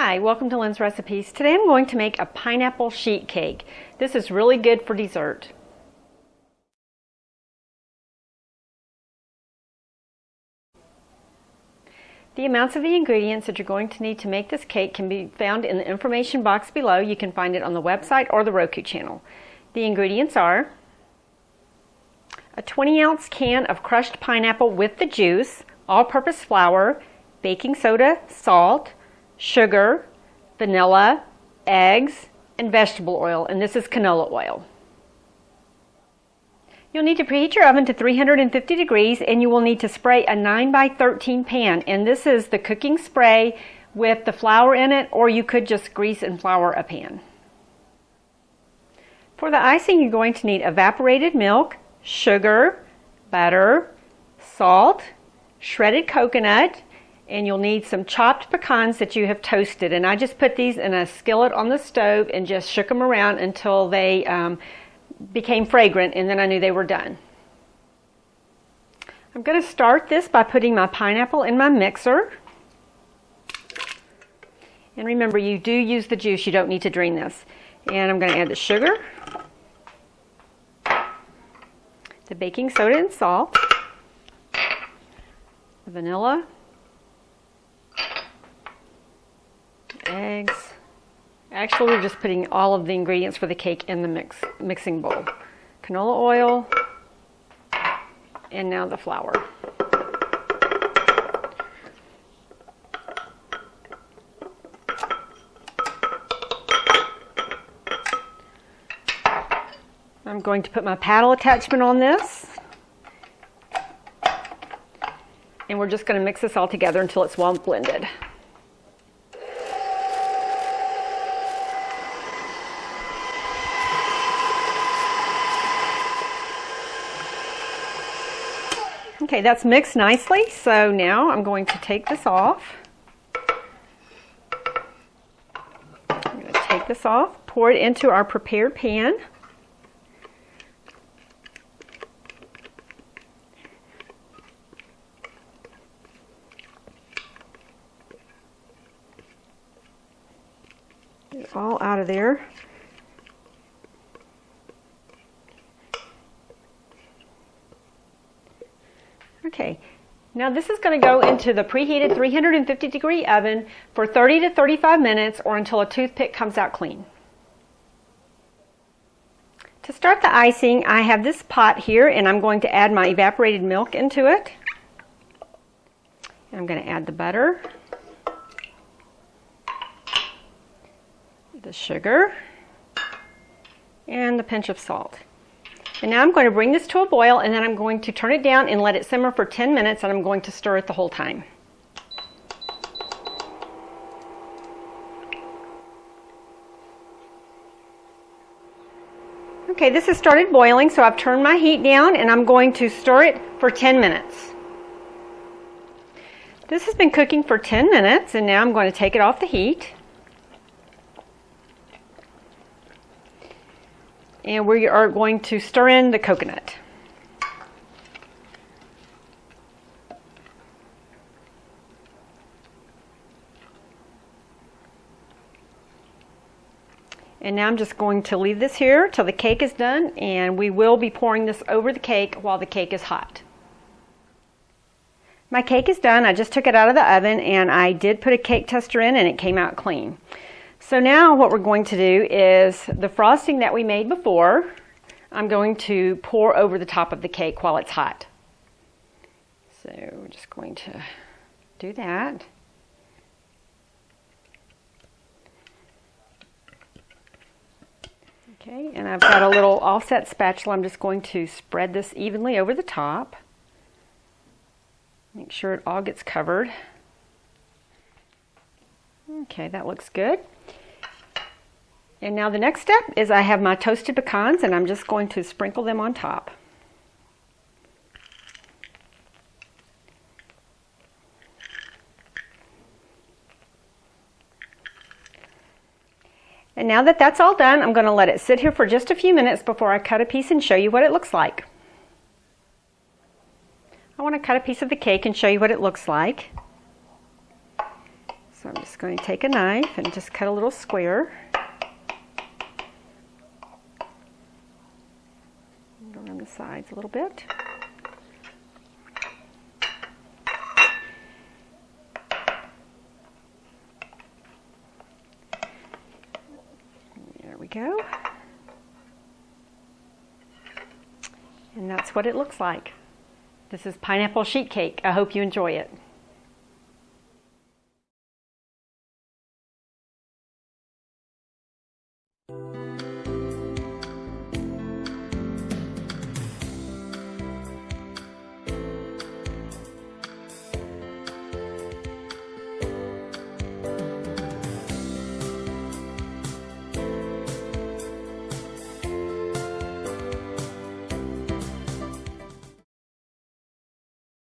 Hi, welcome to Lynn's Recipes. Today I'm going to make a pineapple sheet cake. This is really good for dessert. The amounts of the ingredients that you're going to need to make this cake can be found in the information box below. You can find it on the website or the Roku channel. The ingredients are a 20-ounce can of crushed pineapple with the juice, all-purpose flour, baking soda, salt, sugar, vanilla, eggs, and vegetable oil, and this is canola oil. You'll need to preheat your oven to 350 degrees, and you will need to spray a 9x13 pan, and this is the cooking spray with the flour in it, or you could just grease and flour a pan. For the icing, you're going to need evaporated milk, sugar, butter, salt, shredded coconut, and you'll need some chopped pecans that you have toasted. And I just put these in a skillet on the stove and just shook them around until they became fragrant, and then I knew they were done. I'm going to start this by putting my pineapple in my mixer. And remember, you do use the juice, you don't need to drain this. And I'm going to add the sugar, the baking soda and salt, the vanilla, eggs. Actually, we're just putting all of the ingredients for the cake in the mixing bowl. Canola oil, and now the flour. I'm going to put my paddle attachment on this. And we're just going to mix this all together until it's well blended. Okay, that's mixed nicely, so now I'm going to take this off. I'm going to take this off, pour it into our prepared pan. Get it all out of there. Okay, now this is going to go into the preheated 350 degree oven for 30 to 35 minutes or until a toothpick comes out clean. To start the icing, I have this pot here and I'm going to add my evaporated milk into it. I'm going to add the butter, the sugar, and the pinch of salt. And now I'm going to bring this to a boil, and then I'm going to turn it down and let it simmer for 10 minutes, and I'm going to stir it the whole time. Okay, this has started boiling, so I've turned my heat down, and I'm going to stir it for 10 minutes. This has been cooking for 10 minutes, and now I'm going to take it off the heat. And we are going to stir in the coconut. And now I'm just going to leave this here till the cake is done, and we will be pouring this over the cake while the cake is hot. My cake is done. I just took it out of the oven, and I did put a cake tester in, and it came out clean. So now what we're going to do is the frosting that we made before, I'm going to pour over the top of the cake while it's hot. So we're just going to do that. Okay, and I've got a little offset spatula. I'm just going to spread this evenly over the top. Make sure it all gets covered. Okay, that looks good. And now the next step is I have my toasted pecans, and I'm just going to sprinkle them on top. And now that that's all done, I'm going to let it sit here for just a few minutes before I cut a piece and show you what it looks like. I want to cut a piece of the cake and show you what it looks like. So I'm just going to take a knife and just cut a little square. Go around the sides a little bit. There we go. And that's what it looks like. This is pineapple sheet cake. I hope you enjoy it.